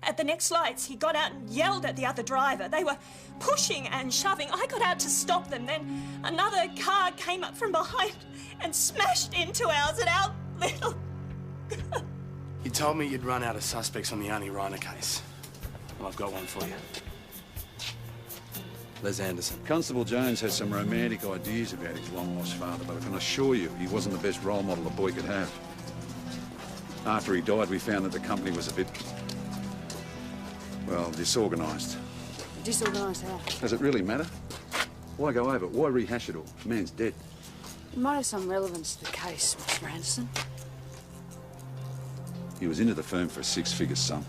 At the next lights, he got out and yelled at the other driver. They were pushing and shoving. I got out to stop them. Then another car came up from behind and smashed into ours and our little... You told me you'd run out of suspects on the Arnie Reiner case. Well, I've got one for you. Les Anderson. Constable Jones has some romantic ideas about his long-lost father, but I can assure you he wasn't the best role model a boy could have. After he died, we found that the company was a bit, well, disorganised. Disorganised how? Does it really matter? Why go over it? Why rehash it all? The man's dead. It might have some relevance to the case, Mr. Anderson. He was into the firm for a six-figure sum.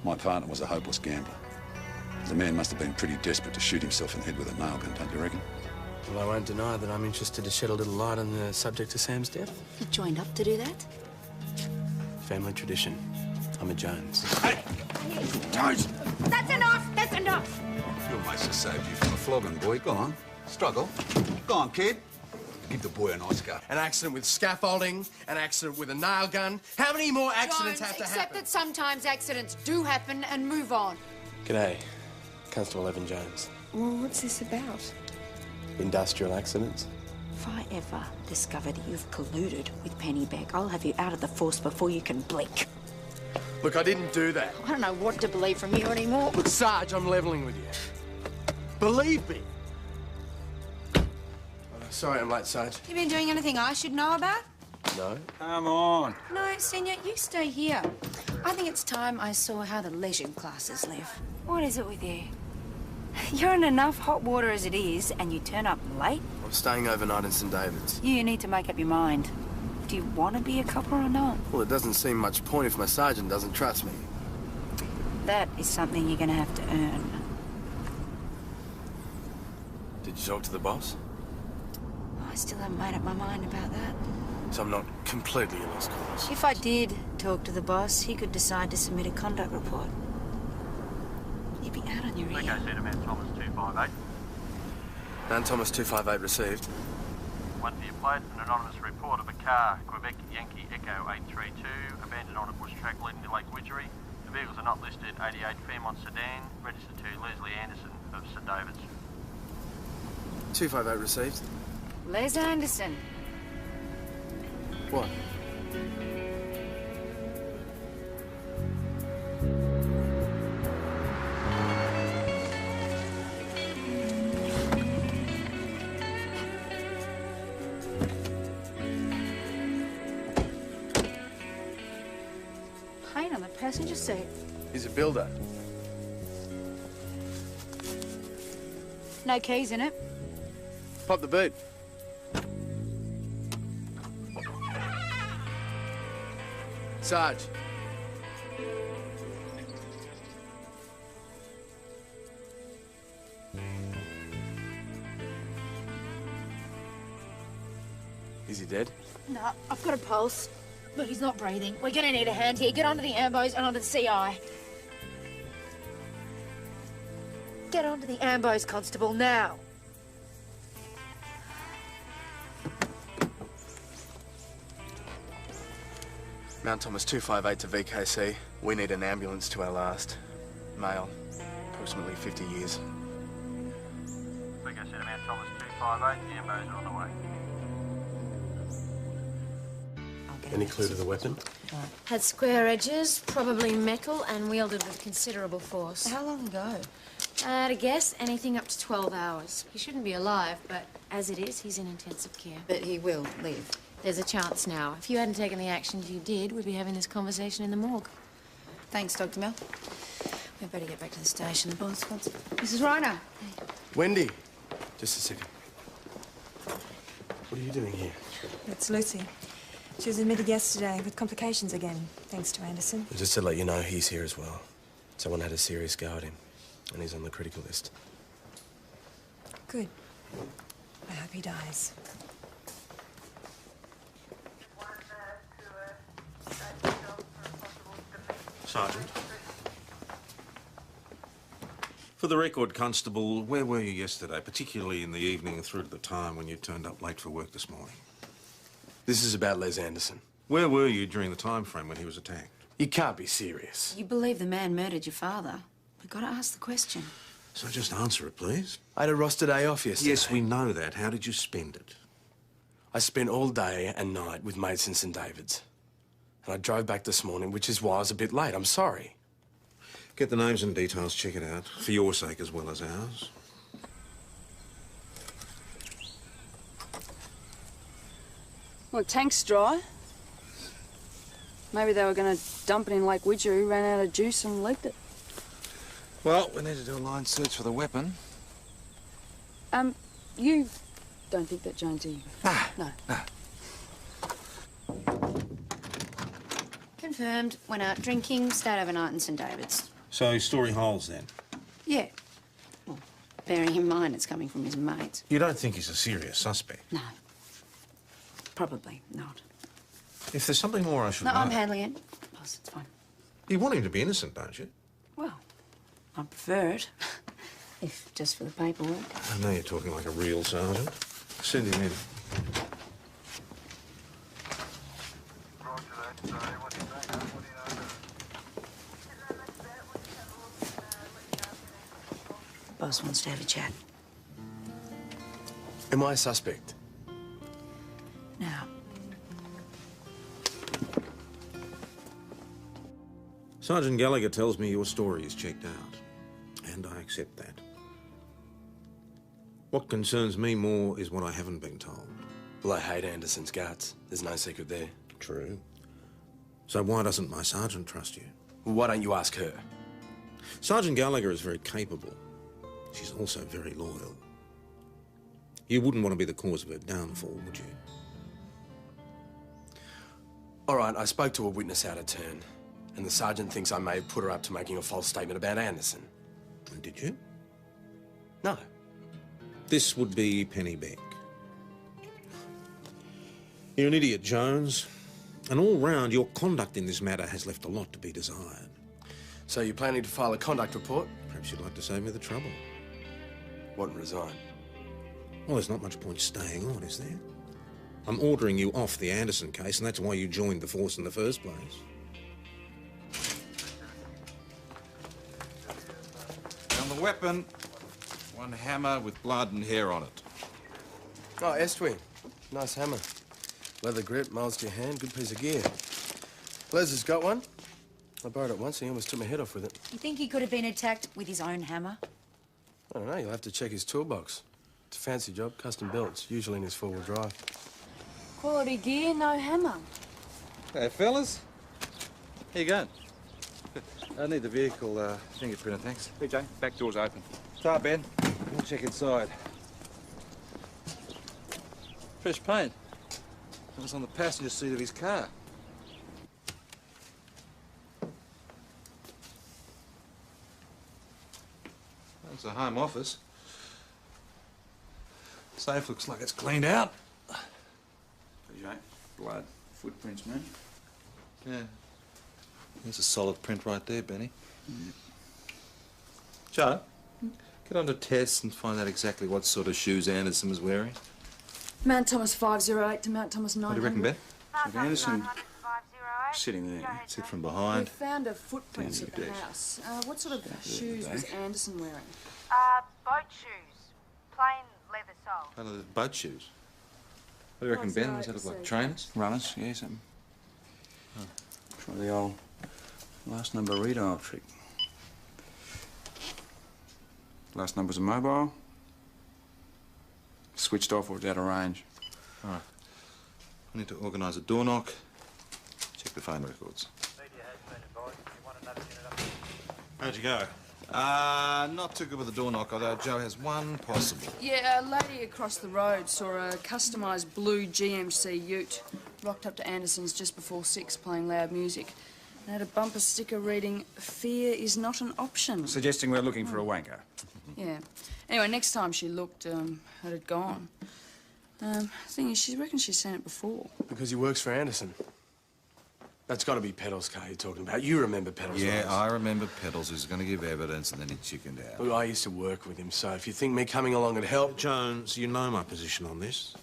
My partner was a hopeless gambler. The man must have been pretty desperate to shoot himself in the head with a nail gun, don't you reckon? Well, I won't deny that I'm interested to shed a little light on the subject of Sam's death. You joined up to do that? Family tradition. I'm a Jones. Hey! Jones! That's enough! That's enough! Your mates have saved you from a flogging, boy. Go on. Struggle. Go on, kid. Give the boy a nice go. An accident with scaffolding, an accident with a nail gun. How many more accidents have to happen? Except that sometimes accidents do happen and move on. G'day. Constable Evan Jones. Well, what's this about? Industrial accidents. If I ever discover that you've colluded with Pennyback, I'll have you out of the force before you can blink. Look, I didn't do that. I don't know what to believe from you anymore. Look, Sarge, I'm levelling with you. Believe me. Sorry I'm late, Sarge. You been doing anything I should know about? No. Come on. No, Senior, you stay here. I think it's time I saw how the leisure classes live. What is it with you? You're in enough hot water as it is, and you turn up late? I'm staying overnight in St David's. You need to make up your mind. Do you want to be a copper or not? Well, it doesn't seem much point if my sergeant doesn't trust me. That is something you're going to have to earn. Did you talk to the boss? I still haven't made up my mind about that. So I'm not completely a lost cause. If I did talk to the boss, he could decide to submit a conduct report. You'd be out on your ear. Echo Man Thomas 258. Dan Thomas 258 received. 1 for your plate, an anonymous report of a car, Quebec Yankee Echo 832, abandoned on a bush track leading to Lake Widgery. The vehicles are not listed. 88 Fairmont sedan, registered to Leslie Anderson of St David's. 258 received. Les Anderson. What? Paint on the passenger seat. He's a builder. No keys in it. Pop the boot. Sarge. Is he dead? No, I've got a pulse, but he's not breathing. We're gonna need a hand here. Get onto the ambos and onto the CI. Get onto the ambos, Constable, now. Mount Thomas 258 to VKC. We need an ambulance to our last. Male. Approximately 50 years. Echo Man Thomas 258, the ambos are on the way. Any clue to the weapon? Had square edges, probably metal, and wielded with considerable force. How long ago? At a guess, anything up to 12 hours. He shouldn't be alive, but as it is, he's in intensive care. But he will live. There's a chance now. If you hadn't taken the actions you did, we'd be having this conversation in the morgue. Thanks, Dr. Mel. We'd better get back to the station. The boss wants... Mrs. Reiner. Hey. Wendy. Just a second. What are you doing here? It's Lucy. She was admitted yesterday with complications again, thanks to Anderson. Just to let you know, he's here as well. Someone had a serious go at him, and he's on the critical list. Good. I hope he dies. Sergeant. For the record, Constable, where were you yesterday, particularly in the evening and through to the time when you turned up late for work this morning? This is about Les Anderson. Where were you during the time frame when he was attacked? You can't be serious. You believe the man murdered your father. We've got to ask the question. So just answer it, please. I had a roster day off yesterday. Yes, we know that. How did you spend it? I spent all day and night with mates in St David's. And I drove back this morning, which is why I was a bit late. I'm sorry. Get the names and details, check it out, for your sake as well as ours. Well, tank's dry. Maybe they were going to dump it in Lake Widgery, ran out of juice and leaked it. Well, we need to do a line search for the weapon. You don't think that, Jonesy? No. Confirmed. Went out drinking, stayed overnight in St David's. So, story holds then? Yeah. Well, bearing in mind it's coming from his mates. You don't think he's a serious suspect? No. Probably not. If there's something more I should know... No, I'm handling it. Boss, it's fine. You want him to be innocent, don't you? Well, I prefer it. If just for the paperwork. I know you're talking like a real sergeant. Send him in. Boss wants to have a chat. Am I a suspect? No. Sergeant Gallagher tells me your story is checked out, and I accept that. What concerns me more is what I haven't been told. Well, I hate Anderson's guts. There's no secret there. True. So why doesn't my sergeant trust you? Well, why don't you ask her? Sergeant Gallagher is very capable. She's also very loyal. You wouldn't want to be the cause of her downfall, would you? All right, I spoke to a witness out of turn, and the sergeant thinks I may have put her up to making a false statement about Anderson. And did you? No. This would be Penny Beck. You're an idiot, Jones. And all round, your conduct in this matter has left a lot to be desired. So you're planning to file a conduct report? Perhaps you'd like to save me the trouble. Want to resign? Well, there's not much point staying on, is there? I'm ordering you off the Anderson case, and that's why you joined the force in the first place. And the weapon, one hammer with blood and hair on it. Oh, Estwing. Nice hammer. Leather grip, miles to your hand, good piece of gear. Les has got one. I borrowed it once and he almost took my head off with it. You think he could have been attacked with his own hammer? I don't know, you'll have to check his toolbox. It's a fancy job, custom built. It's usually in his four-wheel drive. Quality gear, no hammer. Hey, fellas. Here you going? I need the vehicle fingerprinter, thanks. Hey, Jay, back door's open. Start, Ben. We'll check inside. Fresh paint. It was on the passenger seat of his car. That's a home office. Safe looks like it's cleaned out. Hey, Jay, blood, footprints, man. Yeah. There's a solid print right there, Benny. Joe, get on to Tess and find out exactly what sort of shoes Anderson was wearing. Mount Thomas 508 to Mount Thomas 900. What do you reckon, Ben? Look, Anderson sitting there. Sit from We behind. found a footprints at the house. What sort of shoes was Anderson wearing? Boat shoes. Plain leather sole. Kind of boat shoes. What do you reckon, Ben? Does that look like trainers? Runners, yeah, something. Try the old last number redial trick. Last number's a mobile. Switched off or it's out of range. All right. I need to organise a door knock. Check the phone records. How'd you go? Not too good with the door knock, although Joe has one possible. Yeah, a lady across the road saw a customised blue GMC ute rocked up to Anderson's just before 6 playing loud music. And had a bumper sticker reading, "Fear is not an option." Suggesting we're looking for a wanker. Yeah. Anyway, next time she looked, it had gone. Thing is, she reckons she's seen it before. Because he works for Anderson. That's got to be Peddle's car you're talking about. You remember Peddle's Yeah, lies. I remember Peddles who's going to give evidence and then he chickened out. Well, I used to work with him, so if you think me coming along would help... Jones, you know my position on this.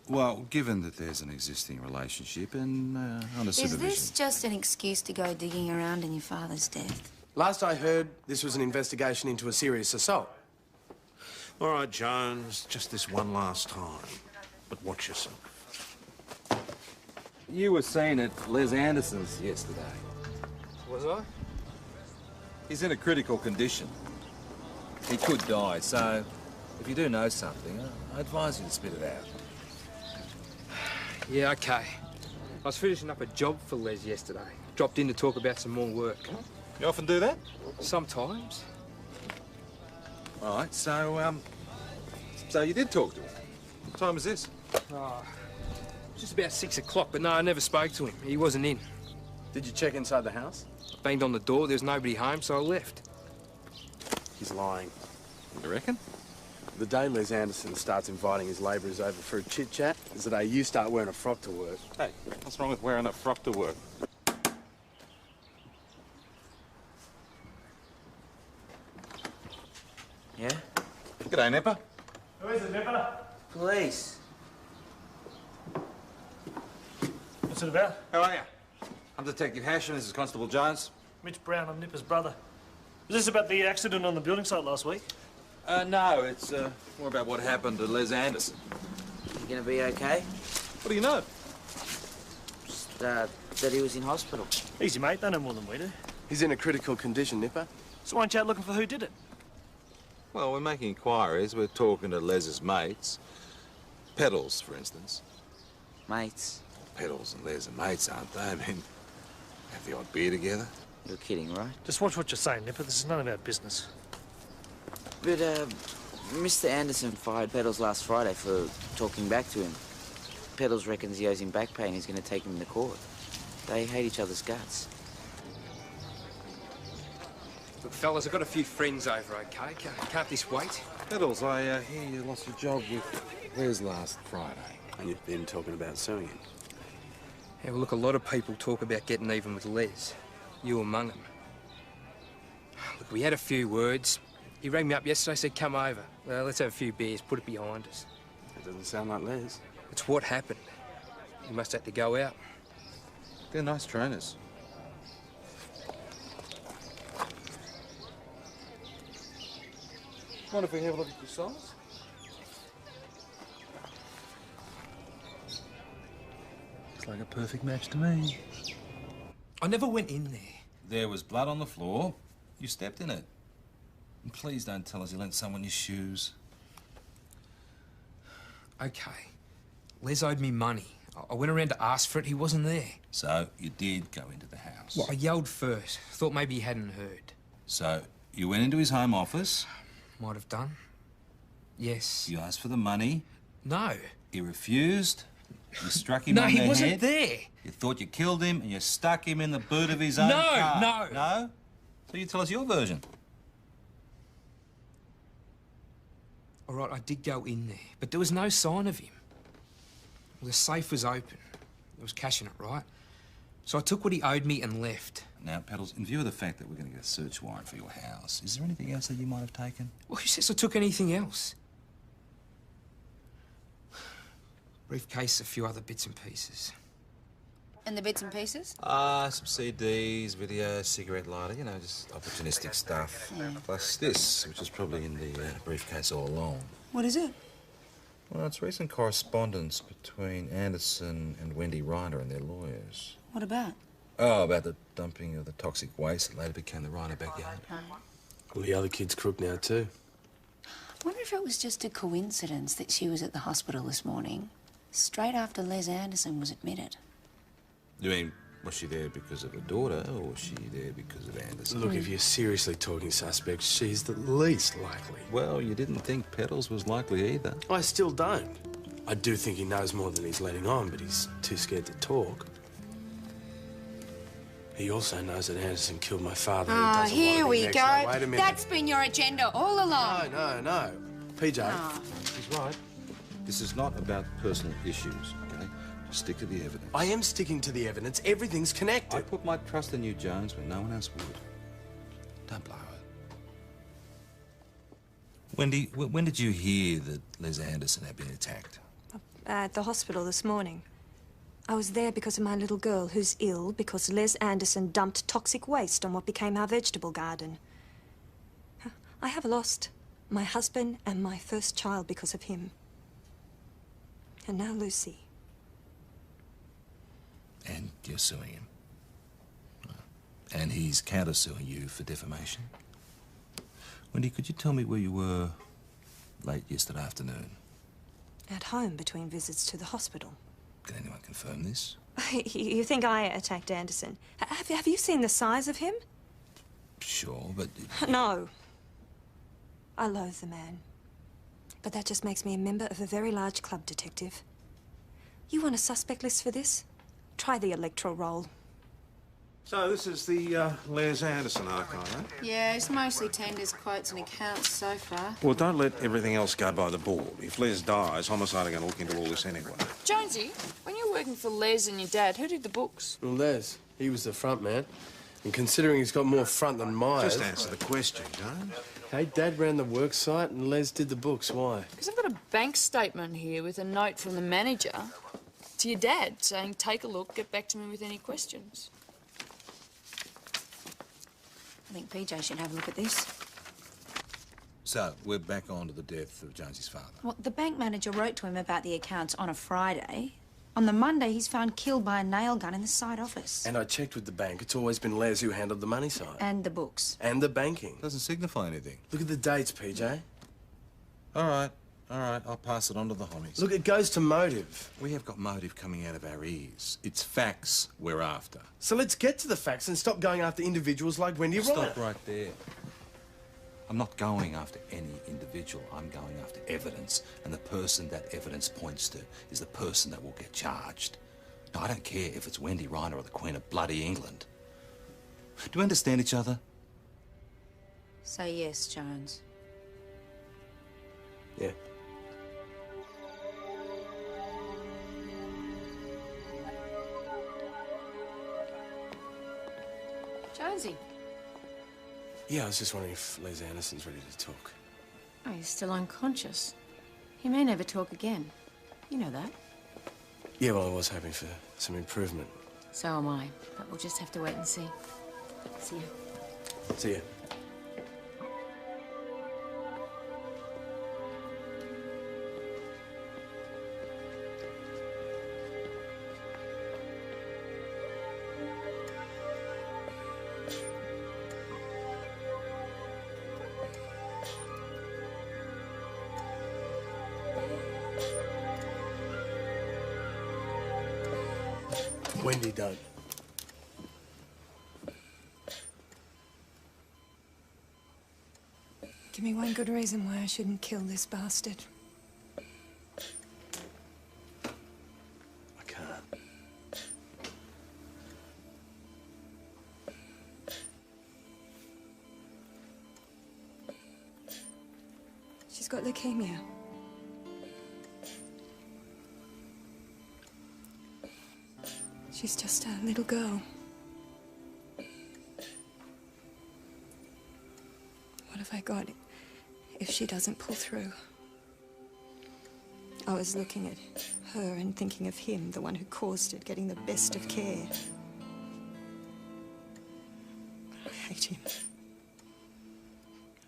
Well, given that there's an existing relationship and under supervision... Is this just an excuse to go digging around in your father's death? Last I heard, this was an investigation into a serious assault. All right, Jones, just this one last time. But watch yourself. You were seen at Les Anderson's yesterday. Was I? He's in a critical condition. He could die, so if you do know something, I advise you to spit it out. Yeah, okay. I was finishing up a job for Les yesterday. Dropped in to talk about some more work. You often do that? Sometimes. All right, so you did talk to him. What time was this? Oh, just about 6 o'clock, but no, I never spoke to him. He wasn't in. Did you check inside the house? I banged on the door, there was nobody home, so I left. He's lying. You reckon? The day Les Anderson starts inviting his labourers over for a chit-chat is the day you start wearing a frock to work. Hey, what's wrong with wearing a frock to work? Yeah? G'day, Nipper. Who is it, Nipper? Police. What's it about? How are you? I'm Detective Hashem, this is Constable Jones. Mitch Brown, I'm Nipper's brother. Was this about the accident on the building site last week? No, it's more about what happened to Les Anderson. You gonna be okay? What do you know? Just, that he was in hospital. Easy, mate. They know more than we do. He's in a critical condition, Nipper. So why aren't you out looking for who did it? Well, we're making inquiries. We're talking to Les's mates. Pedals, for instance. Mates? Pedals and Les are mates, aren't they? I mean, have the odd beer together. You're kidding, right? Just watch what you're saying, Nipper. This is none of our business. But, Mr. Anderson fired Pedals last Friday for talking back to him. Pedals reckons he owes him back pay and he's going to take him to court. They hate each other's guts. Look, fellas, I've got a few friends over, okay? Can't this wait? Pedals, I hear you lost your job with Les last Friday. And you've been talking about suing him. Yeah, well, look, a lot of people talk about getting even with Les. You among them. Look, we had a few words. He rang me up yesterday, said, come over. Well, let's have a few beers, put it behind us. It doesn't sound like Les. It's what happened. He must have to go out. They're nice trainers. Mind if we have a look at your size? Looks like a perfect match to me. I never went in there. There was blood on the floor. You stepped in it. And please don't tell us you lent someone your shoes. Okay. Les owed me money. I went around to ask for it. He wasn't there. So you did go into the house. Well, I yelled first. Thought maybe he hadn't heard. So you went into his home office. Might have done. Yes. You asked for the money. No. He refused. You struck him No, on the he head. wasn't there. You thought you killed him and you stuck him in the boot of his own No, car. no. No? So you tell us your version. All right, I did go in there, but there was no sign of him. Well, the safe was open. There was cash in it, right? So I took what he owed me and left. Now, Pedals, in view of the fact that we're going to get a search warrant for your house, is there anything else that you might have taken? Well, who says I took anything else? Briefcase, a few other bits and pieces. And the bits and pieces? Some CDs, video, cigarette lighter, you know, just opportunistic stuff. Yeah. Plus this, which is probably in the briefcase all along. What is it? Well, it's recent correspondence between Anderson and Wendy Reiner and their lawyers. What about? Oh, about the dumping of the toxic waste that later became the Reiner backyard. Well, the other kid's crook now, too. I wonder if it was just a coincidence that she was at the hospital this morning, straight after Les Anderson was admitted. You mean, was she there because of her daughter, or was she there because of Anderson? Look, if you're seriously talking suspects, she's the least likely. Well, you didn't think Pedals was likely either. I still don't. I do think he knows more than he's letting on, but he's too scared to talk. He also knows that Anderson killed my father. Oh, here we go. Now, wait a minute. That's been your agenda all along. No. PJ. Oh. He's right. This is not about personal issues, okay? Just stick to the evidence. I am sticking to the evidence. Everything's connected. I put my trust in you, Jones, when no one else would. Don't blow it. Wendy, when did you hear that Les Anderson had been attacked? at the hospital this morning. I was there because of my little girl who's ill because Les Anderson dumped toxic waste on what became our vegetable garden. I have lost my husband and my first child because of him. And now Lucy. And you're suing him. And he's countersuing you for defamation. Wendy, could you tell me where you were late yesterday afternoon? At home between visits to the hospital. Can anyone confirm this? You think I attacked Anderson? Have you seen the size of him? Sure, but... No. I loathe the man. But that just makes me a member of a very large club, Detective. You want a suspect list for this? Try the electoral roll. So this is the Les Anderson archive, eh? Yeah, it's mostly tenders, quotes and accounts so far. Well, don't let everything else go by the board. If Les dies, Homicide are going to look into all this anyway. Jonesy, when you were working for Les and your dad, who did the books? Well, Les, he was the front man. And considering he's got more front than Myers... Just answer the question, Jones. Hey, Dad ran the work site and Les did the books. Why? Because I've got a bank statement here with a note from the manager to your dad saying, take a look, get back to me with any questions. I think PJ should have a look at this. So, we're back on to the death of Jonesy's father. Well, the bank manager wrote to him about the accounts on a Friday. On the Monday, he's found killed by a nail gun in the side office. And I checked with the bank. It's always been Les who handled the money side. And the books. And the banking. Doesn't signify anything. Look at the dates, PJ. All right, I'll pass it on to the homies. Look, it goes to motive. We have got motive coming out of our ears. It's facts we're after. So let's get to the facts and stop going after individuals like Wendy Ryan. Stop right there. I'm not going after any individual. I'm going after evidence. And the person that evidence points to is the person that will get charged. Now, I don't care if it's Wendy Ryan or the Queen of bloody England. Do we understand each other? Say yes, Jones. Yeah. Jonesy. Yeah, I was just wondering if Les Anderson's ready to talk. Oh, he's still unconscious. He may never talk again. You know that. Yeah, well, I was hoping for some improvement. So am I. But we'll just have to wait and see. See you. See ya. Wendy, don't. Give me one good reason why I shouldn't kill this bastard. I can't. She's got leukemia. She's just a little girl. What have I got if she doesn't pull through? I was looking at her and thinking of him, the one who caused it, getting the best of care. I hate him.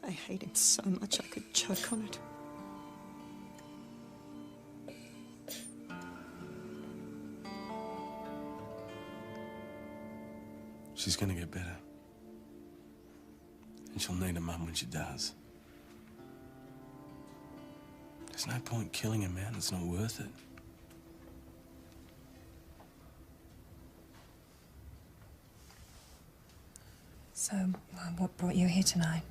I hate him so much I could choke on it. She's gonna get better. And she'll need a mum when she does. There's no point killing a man that's not worth it. So, what brought you here tonight?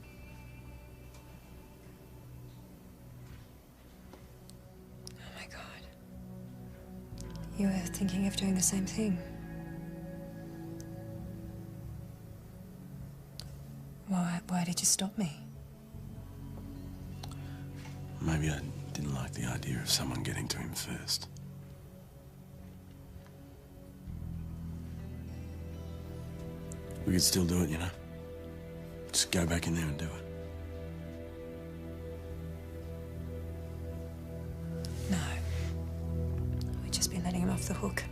Oh my God. You were thinking of doing the same thing. Why did you stop me? Maybe I didn't like the idea of someone getting to him first. We could still do it, you know? Just go back in there and do it. No. off the hook.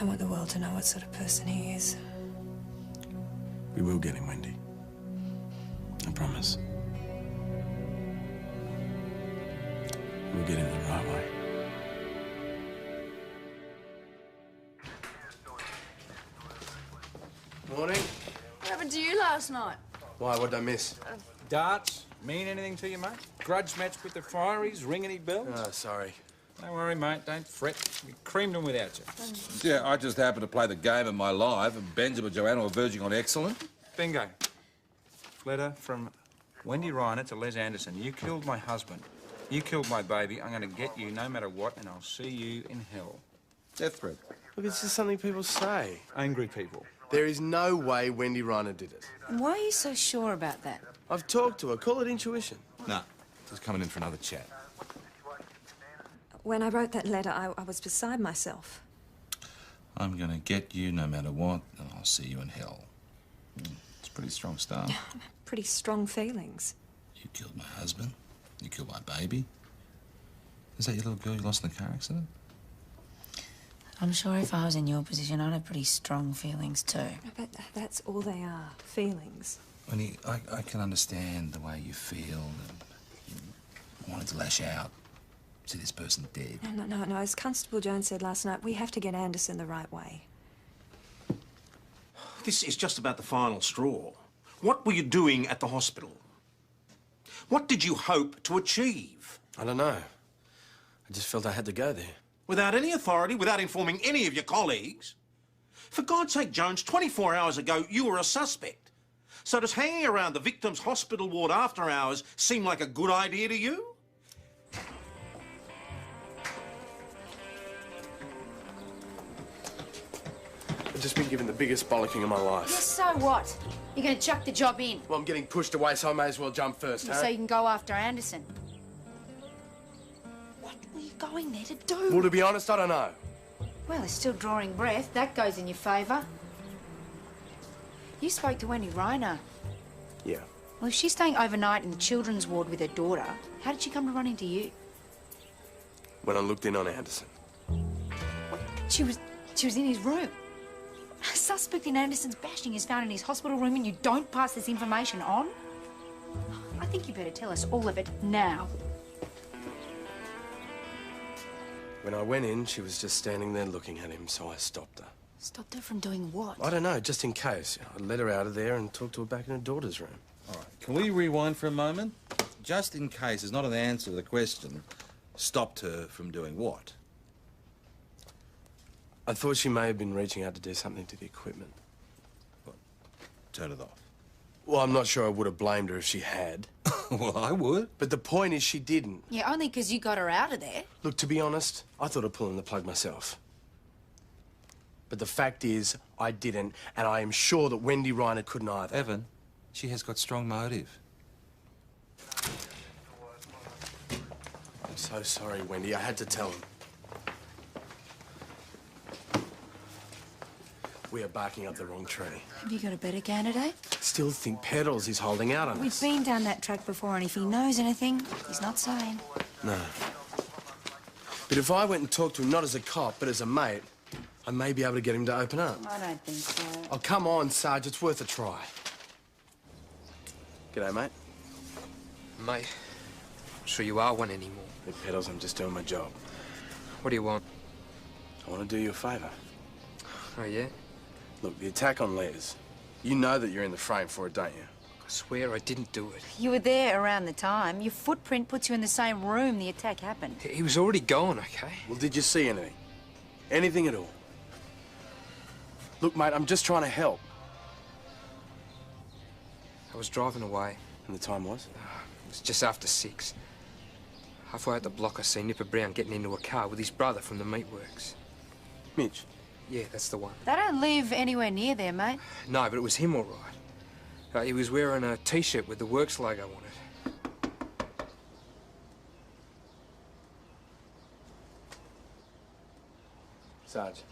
I want the world to know what sort of person he is. We will get him, Wendy. I promise. We'll get him the right way. Morning. What happened to you last night? Why? What did I miss? Darts mean anything to you, mate? Grudge match with the Friaries, ring any bells? Oh, sorry. Don't worry, mate. Don't fret. We creamed them without you. Yeah, I just happened to play the game of my life, and Benjamin and Joanna were verging on excellent. Bingo. Letter from Wendy Reiner to Les Anderson. You killed my husband. You killed my baby. I'm going to get you no matter what, and I'll see you in hell. Death threat. Look, it's just something people say. Angry people. There is no way Wendy Reiner did it. Why are you so sure about that? I've talked to her. Call it intuition. Nah, just coming in for another chat. When I wrote that letter, I was beside myself. I'm going to get you no matter what, and I'll see you in hell. It's a pretty strong start. Pretty strong feelings. You killed my husband. You killed my baby. Is that your little girl you lost in the car accident? I'm sure if I was in your position, I'd have pretty strong feelings too. But that's all they are, feelings. Winnie, I can understand the way you feel and you wanted to lash out. See this person dead. No. As Constable Jones said last night, we have to get Anderson the right way. This is just about the final straw. What were you doing at the hospital? What did you hope to achieve? I don't know. I just felt I had to go there. Without any authority, without informing any of your colleagues? For God's sake, Jones, 24 hours ago, you were a suspect. So does hanging around the victim's hospital ward after hours seem like a good idea to you? I've just been given the biggest bollocking of my life. Yes, so what? You're going to chuck the job in. Well, I'm getting pushed away, so I may as well jump first, huh? So you can go after Anderson. What were you going there to do? Well, to be honest, I don't know. Well, he's still drawing breath. That goes in your favour. You spoke to Wendy Reiner. Yeah. Well, if she's staying overnight in the children's ward with her daughter, how did she come to run into you? When I looked in on Anderson. She was in his room. A suspect in Anderson's bashing is found in his hospital room and you don't pass this information on? I think you better tell us all of it now. When I went in, she was just standing there looking at him, so I stopped her. Stopped her from doing what? I don't know, just in case. I let her out of there and talked to her back in her daughter's room. All right, can we rewind for a moment? Just in case is not an answer to the question. Stopped her from doing what? I thought she may have been reaching out to do something to the equipment. What? Turn it off? Well, I'm not sure I would have blamed her if she had. Well, I would. But the point is she didn't. Yeah, only because you got her out of there. Look, to be honest, I thought of pulling the plug myself. But the fact is, I didn't, and I am sure that Wendy Reiner couldn't either. Evan, she has got strong motive. I'm so sorry, Wendy. I had to tell him. We are barking up the wrong tree. Have you got a better candidate? Still think Pedals is holding out on We've us. been down that track before, and if he knows anything, he's not saying. No. But if I went and talked to him, not as a cop, but as a mate, I may be able to get him to open up. I don't think so. Oh, come on, Sarge. It's worth a try. G'day, mate. Mate, I'm sure you are one anymore. Hey, Pedals, I'm just doing my job. What do you want? I want to do you a favour. Oh, yeah? Look, the attack on Les. You know that you're in the frame for it, don't you? I swear I didn't do it. You were there around the time. Your footprint puts you in the same room the attack happened. He was already gone, okay? Well, did you see anything? Anything at all? Look, mate, I'm just trying to help. I was driving away. And the time was? It was just after 6. Halfway out the block, I see Nipper Brown getting into a car with his brother from the meatworks. Mitch? Yeah, that's the one. They don't live anywhere near there, mate. No, but it was him all right. He was wearing a T-shirt with the Works logo on it. Sarge.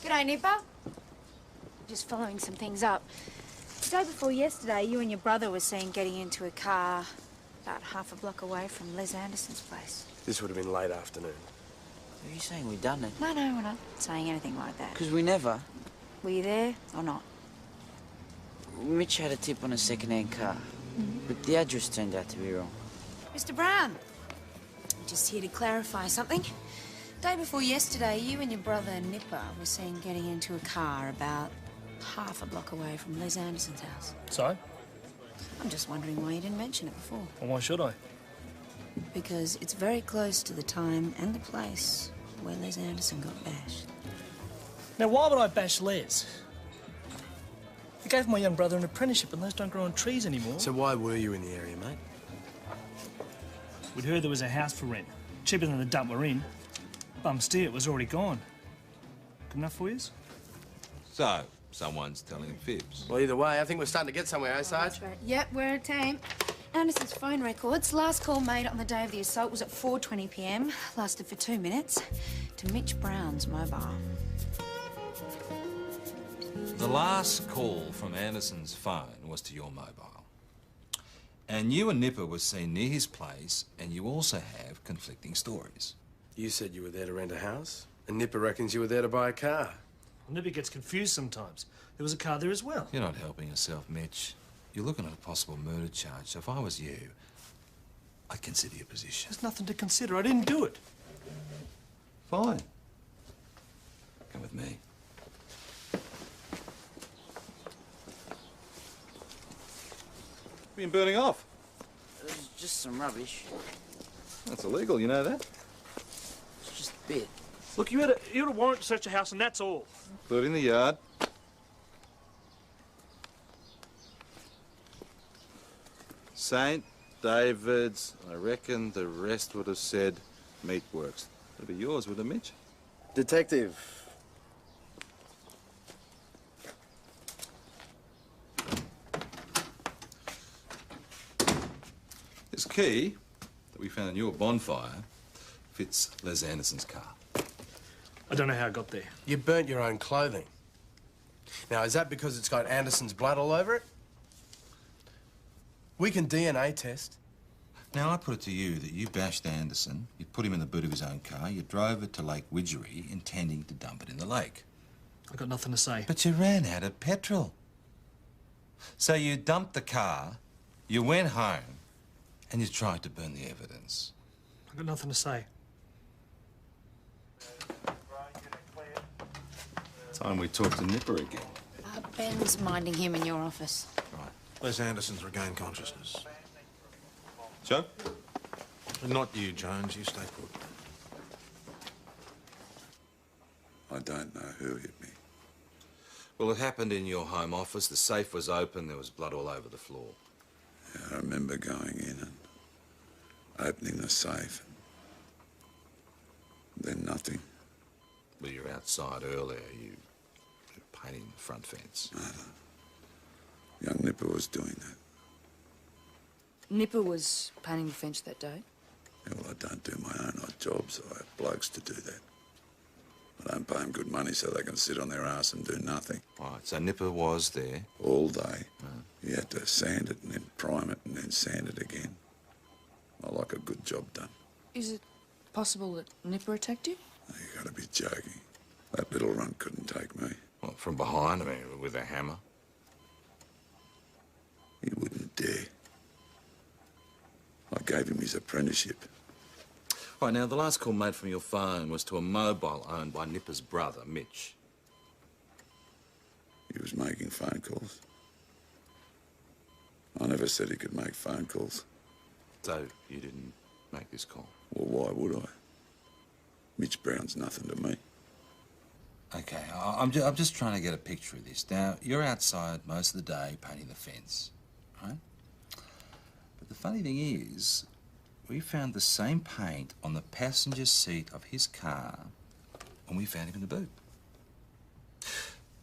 G'day, Nipper. Just following some things up. The day before yesterday, you and your brother were seen getting into a car about half a block away from Les Anderson's place. This would have been late afternoon. Are you saying we done it? No, we're not saying anything like that. Because we never. Were you there or not? Mitch had a tip on a second-hand car, but the address turned out to be wrong. Mr. Brown, just here to clarify something. Day before yesterday, you and your brother Nipper were seen getting into a car about half a block away from Les Anderson's house. So? I'm just wondering why you didn't mention it before. Well, why should I? Because it's very close to the time and the place where Les Anderson got bashed. Now, why would I bash Les? I gave my young brother an apprenticeship, and those don't grow on trees anymore. So why were you in the area, mate? We'd heard there was a house for rent, cheaper than the dump we're in. Bum steer, it was already gone. Good enough for yous? So, someone's telling fibs. Well, either way, I think we're starting to get somewhere, eh, Sarge? That's right. Yep, we're a team. Anderson's phone records. Last call made on the day of the assault was at 4:20 p.m. Lasted for 2 minutes. To Mitch Brown's mobile. The last call from Anderson's phone was to your mobile. And you and Nipper were seen near his place, and you also have conflicting stories. You said you were there to rent a house, and Nipper reckons you were there to buy a car. Well, Nipper gets confused sometimes. There was a car there as well. You're not helping yourself, Mitch. You're looking at a possible murder charge, so if I was you, I'd consider your position. There's nothing to consider. I didn't do it. Fine. Come with me. Been burning off. It was just some rubbish. That's illegal, you know that? It's just a bit. Look, you had a warrant to search a house, and that's all. Put it in the yard. St. David's. I reckon the rest would have said Meatworks. That'd be yours, would it, Mitch? Detective. This key that we found in your bonfire fits Les Anderson's car. I don't know how it got there. You burnt your own clothing. Now, is that because it's got Anderson's blood all over it? We can DNA test. Now, I put it to you that you bashed Anderson, you put him in the boot of his own car, you drove it to Lake Widgery, intending to dump it in the lake. I got nothing to say. But you ran out of petrol. So you dumped the car, you went home, and you tried to burn the evidence. I got nothing to say. Time we talk to Nipper again. Ben's minding him in your office. Right. Les Anderson's regained consciousness. Joe? Not you, Jones. You stay put. I don't know who hit me. Well, it happened in your home office. The safe was open. There was blood all over the floor. Yeah, I remember going in and opening the safe. Then nothing. Well, you were outside earlier. You were painting the front fence. Young Nipper was doing that. Nipper was painting the fence that day. Yeah, well, I don't do my own odd jobs. I have blokes to do that. I don't pay them good money so they can sit on their ass and do nothing. Right, so Nipper was there. All day. You had to sand it and then prime it and then sand it again. I like a good job done. Is it possible that Nipper attacked you? You gotta be joking. That little runt couldn't take me. Well, from behind, I mean, with a hammer. He wouldn't dare. I gave him his apprenticeship. Right, now, the last call made from your phone was to a mobile owned by Nipper's brother, Mitch. He was making phone calls. I never said he could make phone calls. So you didn't make this call? Well, why would I? Mitch Brown's nothing to me. Okay, I'm just trying to get a picture of this. Now, you're outside most of the day painting the fence, right? But the funny thing is, we found the same paint on the passenger seat of his car when we found him in the boot.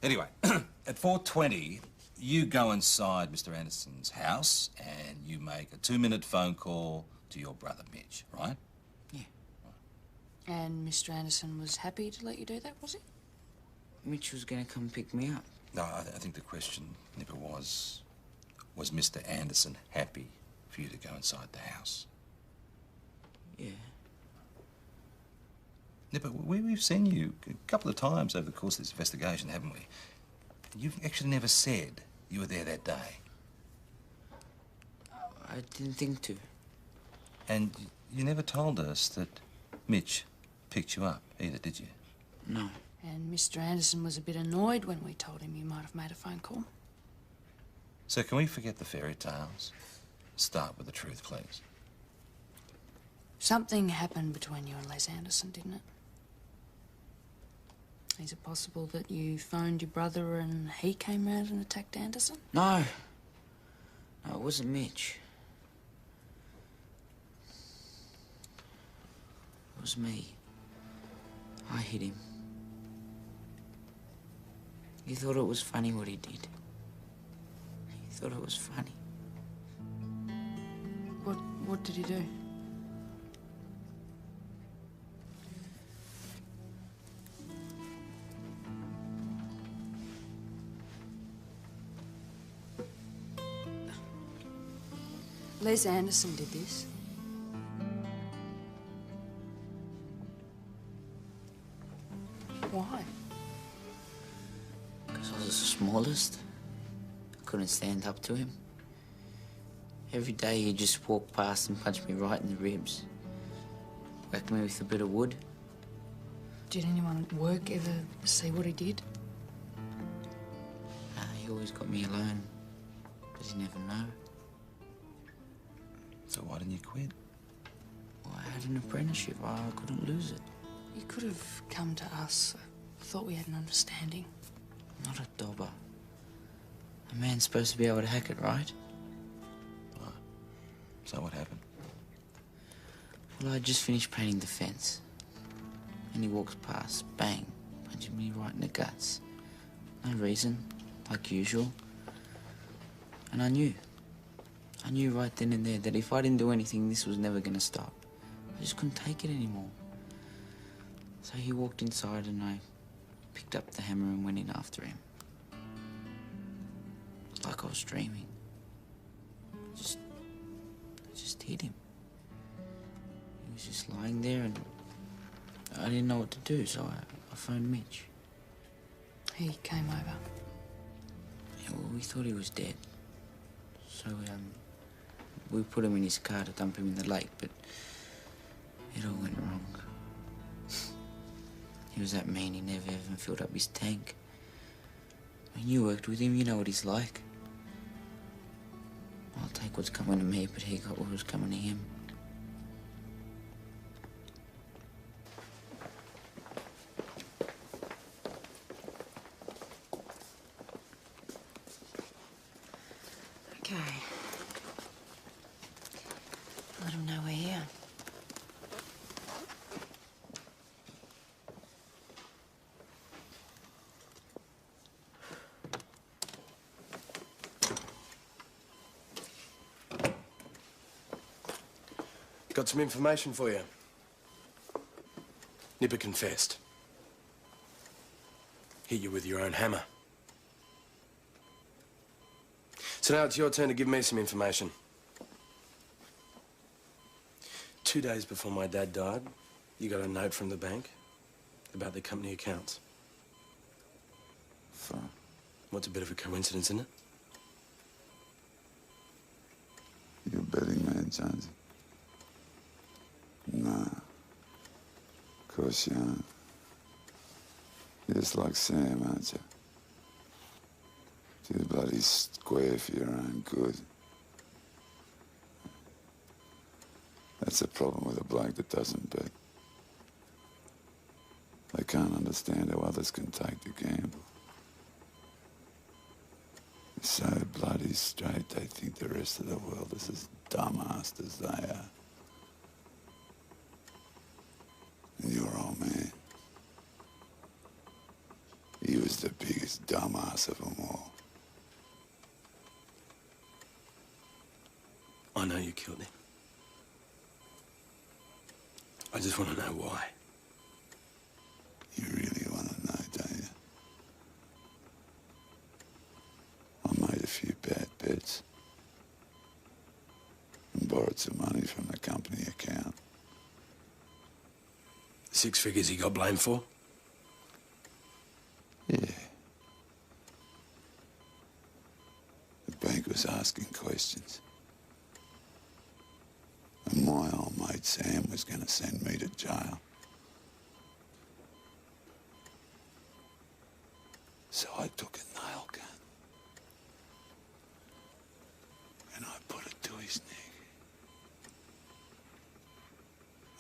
Anyway, at 4:20, you go inside Mr. Anderson's house and you make a 2-minute phone call to your brother Mitch, right? And Mr. Anderson was happy to let you do that, was he? Mitch was going to come pick me up. No, I think the question, Nipper, was Mr. Anderson happy for you to go inside the house. Yeah. Yeah, but we've seen you a couple of times over the course of this investigation, haven't we? You've actually never said you were there that day. I didn't think to. And you never told us that Mitch picked you up either, did you? No. And Mr. Anderson was a bit annoyed when we told him you might have made a phone call. So can we forget the fairy tales? Start with the truth, please. Something happened between you and Les Anderson, didn't it? Is it possible that you phoned your brother and he came round and attacked Anderson? No. No, it wasn't Mitch. It was me. I hit him. He thought it was funny what he did. He thought it was funny. What did he do? Les Anderson did this. Why? Because I was the smallest. I couldn't stand up to him. Every day he'd just walk past and punch me right in the ribs. Whack me with a bit of wood. Did anyone at work ever see what he did? He always got me alone. But he never know. So why didn't you quit? Well, I had an apprenticeship. I couldn't lose it. You could have come to us. I thought we had an understanding. Not a dobber. A man's supposed to be able to hack it, right? So what happened? Well, I just finished painting the fence. And he walks past, bang, punching me right in the guts. No reason, like usual. And I knew right then and there that if I didn't do anything, this was never gonna stop. I just couldn't take it anymore. So he walked inside and I picked up the hammer and went in after him. Like I was dreaming. I just hit him. He was just lying there and I didn't know what to do, so I phoned Mitch. He came over. Yeah, well, we thought he was dead. So, we put him in his car to dump him in the lake, but it all went wrong. He was that mean, he never even filled up his tank. When you worked with him, you know what he's like. I'll take what's coming to me, but he got what was coming to him. Okay. Let him know we're here. Got some information for you. Nipper confessed. Hit you with your own hammer. So now it's your turn to give me some information. 2 days before my dad died, you got a note from the bank about the company accounts. Fine. What's a bit of a coincidence, isn't it? You're a betting man, Jonesy. Nah. Of course you aren't. You're just like Sam, aren't you? Too bloody square for your own good. That's the problem with a bloke that doesn't bet. They can't understand how others can take the gamble. They're so bloody straight, they think the rest of the world is as dumb-assed as they are. And your old man, he was the biggest dumbass of them all. I know you killed him. I just want to know why. You really want to know, don't you? I made a few bad bets. lots of money from the company account. 6 figures he got blamed for? Yeah. The bank was asking questions. And my old mate Sam was going to send me to jail. So I took a nail gun and I put it to his neck.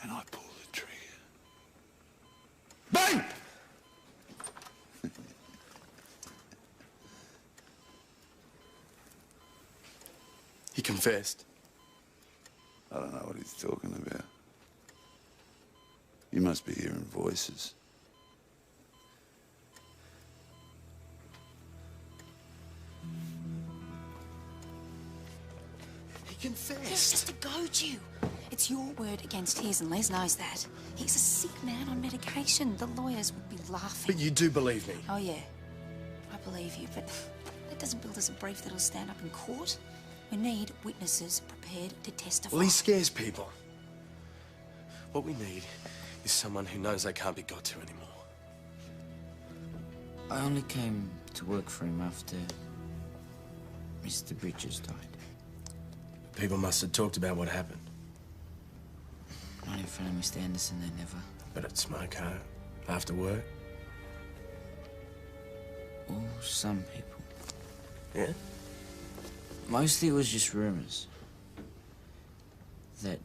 And I pulled the trigger. Bang! He confessed. I don't know what he's talking about. You must be hearing voices. He confessed. He's just a go-to. It's your word against his, and Les knows that. He's a sick man on medication. The lawyers would be laughing. But you do believe me? Oh, yeah. I believe you, but that doesn't build us a brief that'll stand up in court. We need witnesses prepared to testify. Well, he scares people. What we need is someone who knows they can't be got to anymore. I only came to work for him after Mr. Bridges died. People must have talked about what happened. Not in front of Mr. Anderson, they never. But at Smoko, after work? Well, some people. Yeah? Mostly it was just rumours. That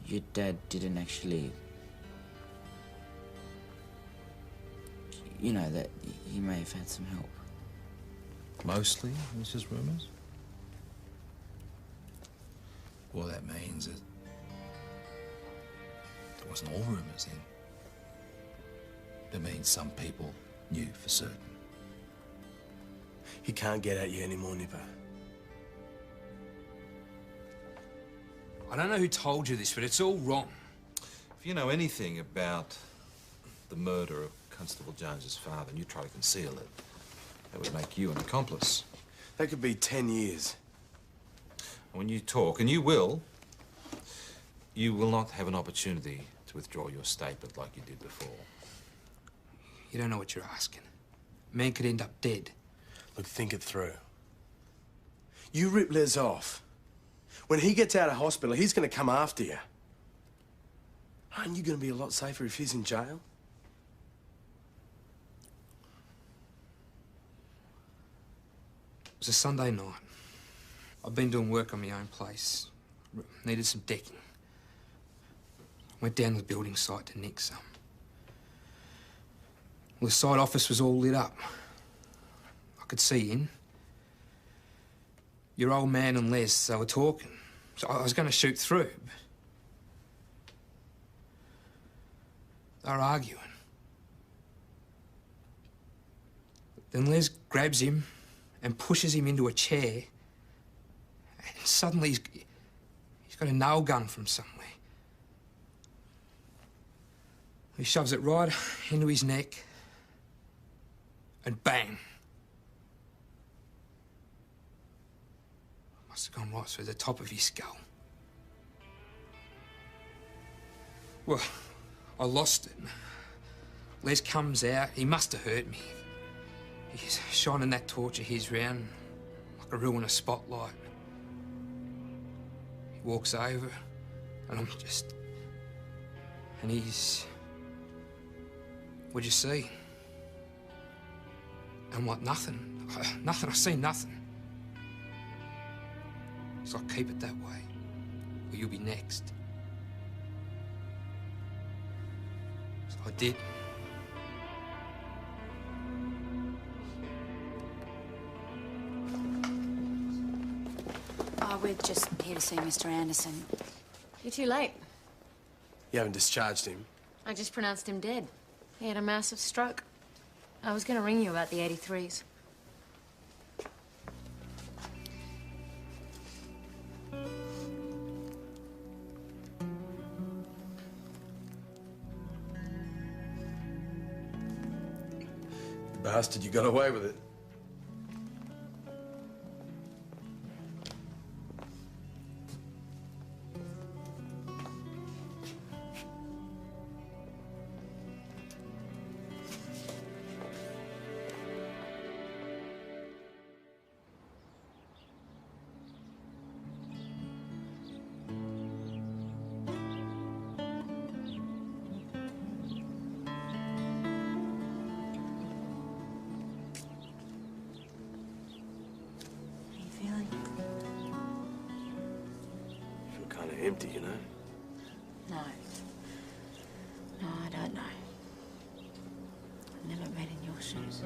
your dad didn't actually... You know, that he may have had some help. Mostly it was just rumours? Well, that means that it wasn't all rumours then. That means some people knew for certain. He can't get at you anymore, Nipper. I don't know who told you this, but it's all wrong. If you know anything about the murder of Constable Jones's father and you try to conceal it, that would make you an accomplice. That could be 10 years. When you talk, and you will not have an opportunity to withdraw your statement like you did before. You don't know what you're asking. A man could end up dead. Look, think it through. You rip Les off. When he gets out of hospital, he's going to come after you. Aren't you going to be a lot safer if he's in jail? It was a Sunday night. I've been doing work on my own place. Needed some decking. Went down to the building site to nick some. Well, the site office was all lit up. I could see in. Your old man and Les, they were talking. So I was going to shoot through, but they were arguing. Then Les grabs him and pushes him into a chair. And suddenly he's got a nail gun from somewhere. He shoves it right into his neck and bang. Must have gone right through the top of his skull. Well, I lost it. Les comes out. He must have hurt me. He's shining that torch of his round like a ruinous spotlight. He walks over, and I'm just... And he's... What'd you see? I'm like, nothing. Nothing. I see nothing. So I keep it that way, or you'll be next. So I did. Oh, we're just here to see Mr. Anderson. You're too late. You haven't discharged him. I just pronounced him dead. He had a massive stroke. I was going to ring you about the 83s. Bastard, you got away with it. empty, you know? No. No, I don't know. I've never been in your shoes.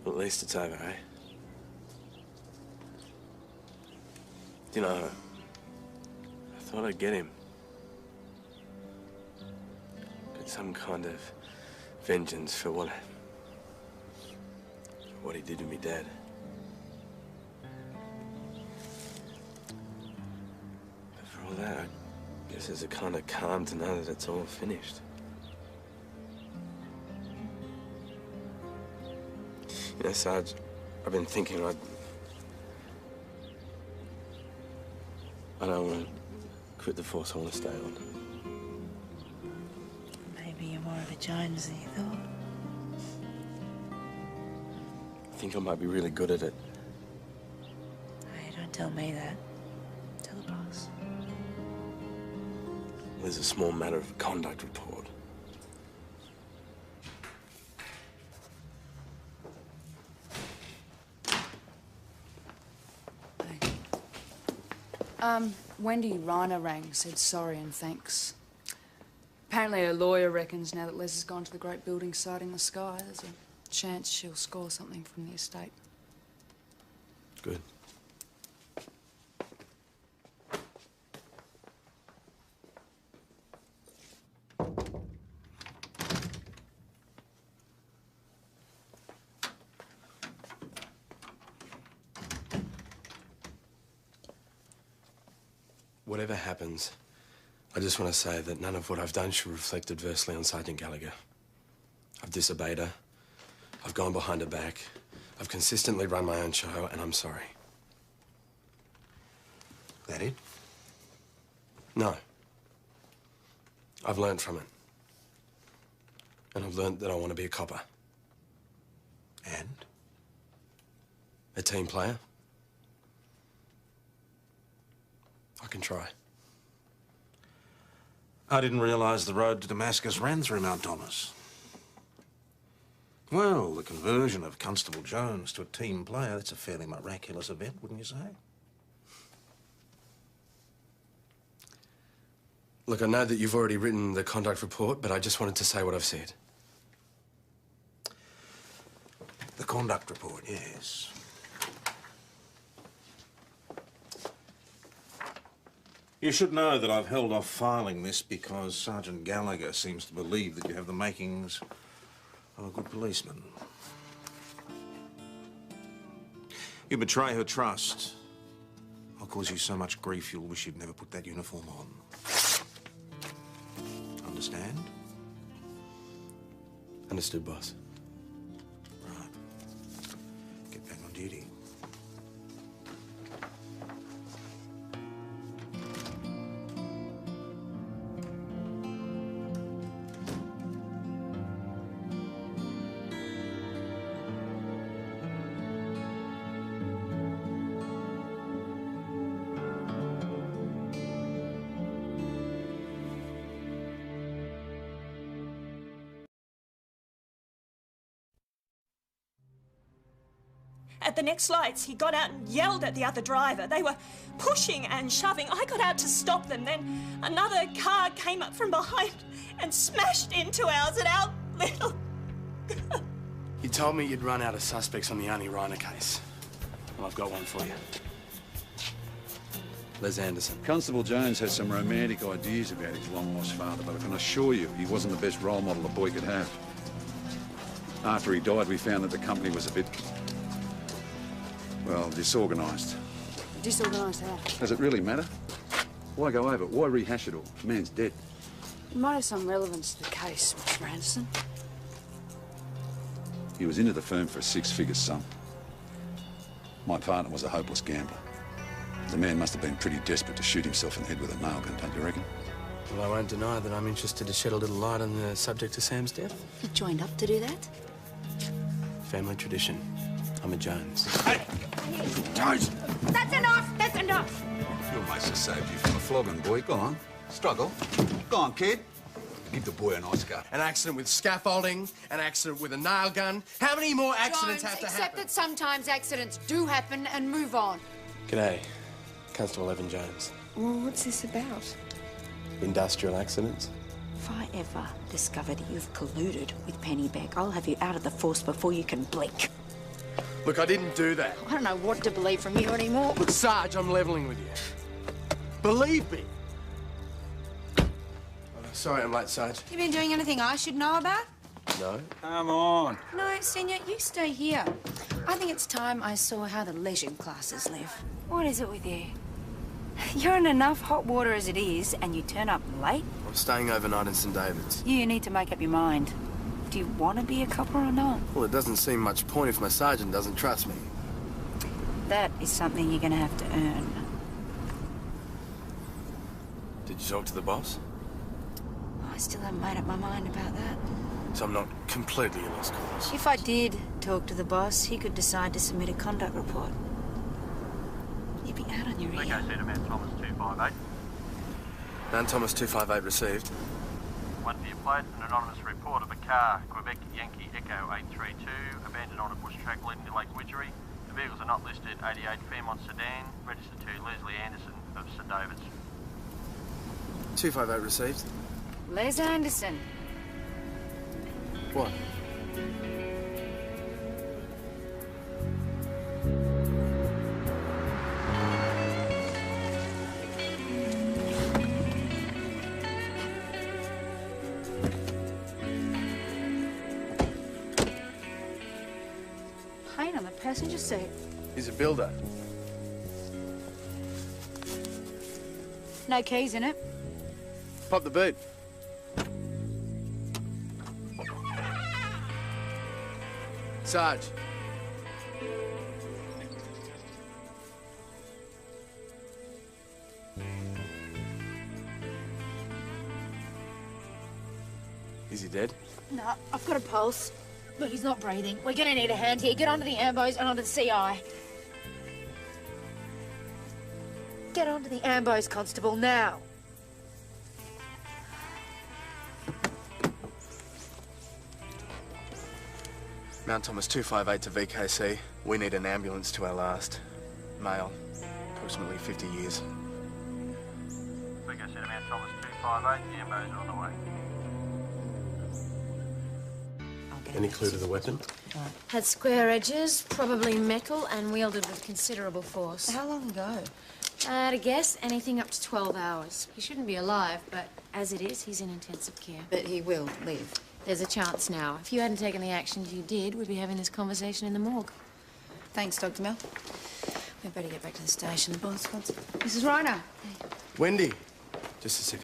Well, at least it's over, eh? You know, I thought I'd get him. Get some kind of vengeance for what he did to me dad. But for all that, I guess there's a kind of calm to know that it's all finished. You know, Sarge, I've been thinking I don't want to quit the force. I want to stay on. Maybe you're more of a Jones than you thought. I think I might be really good at it. Hey, don't tell me that. Tell the boss. There's a small matter of a conduct report. Wendy Reiner rang, said sorry and thanks. Apparently her lawyer reckons now that Les has gone to the great building site in the sky, there's a chance she'll score something from the estate. Good. Whatever happens, I just want to say that none of what I've done should reflect adversely on Sergeant Gallagher. I've disobeyed her. I've gone behind her back. I've consistently run my own show, and I'm sorry. That it? No. I've learned from it. And I've learned that I want to be a copper. And? A team player. I can try. I didn't realise the road to Damascus ran through Mount Thomas. Well, the conversion of Constable Jones to a team player, that's a fairly miraculous event, wouldn't you say? Look, I know that you've already written the conduct report, but I just wanted to say what I've said. The conduct report, yes. You should know that I've held off filing this because Sergeant Gallagher seems to believe that you have the makings of a good policeman. You betray her trust. I'll cause you so much grief you'll wish you'd never put that uniform on. Understand? Understood, boss. Right. Get back on duty. At the next lights, he got out and yelled at the other driver. They were pushing and shoving. I got out to stop them. Then another car came up from behind and smashed into ours and our little... You told me you'd run out of suspects on the Arnie Reiner case. Well, I've got one for you. Les Anderson. Constable Jones has some romantic ideas about his long-lost father, but I can assure you he wasn't the best role model a boy could have. After he died, we found that the company was a bit... well, disorganised. Disorganised how? Does it really matter? Why go over it? Why rehash it all? The man's dead. It might have some relevance to the case, Mr. Anderson. He was into the firm for a six-figure sum. My partner was a hopeless gambler. The man must have been pretty desperate to shoot himself in the head with a nail gun, don't you reckon? Well, I won't deny that I'm interested to shed a little light on the subject of Sam's death. You joined up to do that? Family tradition. I'm a Jones. Hey! Jones! That's enough! That's enough! Your mates have saved you from a flogging, boy. Go on. Struggle. Go on, kid. Give the boy a nice go. An accident with scaffolding, an accident with a nail gun. How many more accidents Jones, have to accept happen? that sometimes accidents do happen and move on. G'day. Constable Evan Jones. Well, what's this about? Industrial accidents. If I ever discover that you've colluded with Pennyback, I'll have you out of the force before you can blink. Look, I didn't do that. I don't know what to believe from you anymore. Look, Sarge, I'm levelling with you. Believe me. Sorry I'm late, Sarge. You been doing anything I should know about? No. Come on. No, Senior, you stay here. I think it's time I saw how the leisure classes live. What is it with you? You're in enough hot water as it is, and you turn up late? I'm staying overnight in St David's. You need to make up your mind. Do you want to be a copper or not? Well, it doesn't seem much point if my sergeant doesn't trust me. That is something you're going to have to earn. Did you talk to the boss? I still haven't made up my mind about that. So I'm not completely a lost cause. If I did talk to the boss, he could decide to submit a conduct report. You'd be out on your ear. VKC to Man Thomas 258. Man Thomas 258 received. One for your plate, an anonymous report of a car, Quebec Yankee Echo 832, abandoned on a bush track leading to Lake Widgery. The vehicles are not listed. 88 Fairmont sedan, registered to Leslie Anderson of St David's. 258 received. Les Anderson. What? Paint on the passenger seat. He's a builder. No keys in it. Pop the boot. Sarge. Is he dead? No, I've got a pulse, but he's not breathing. We're going to need a hand here. Get onto the ambos and onto the CI. Get onto the ambos, Constable, now. Mount Thomas 258 to VKC. We need an ambulance to our last. Male. Approximately 50 years. VKC to Man Thomas 258, the ambos are on the way. Any clue to the weapon? Had square edges, probably metal, and wielded with considerable force. How long ago? At a guess, anything up to 12 hours. He shouldn't be alive, but as it is, he's in intensive care. But he will live. There's a chance now. If you hadn't taken the actions you did, we'd be having this conversation in the morgue. Thanks, Dr. Mill. We'd better get back to the station. The boss wants... Mrs. Reiner. Wendy. Just a second.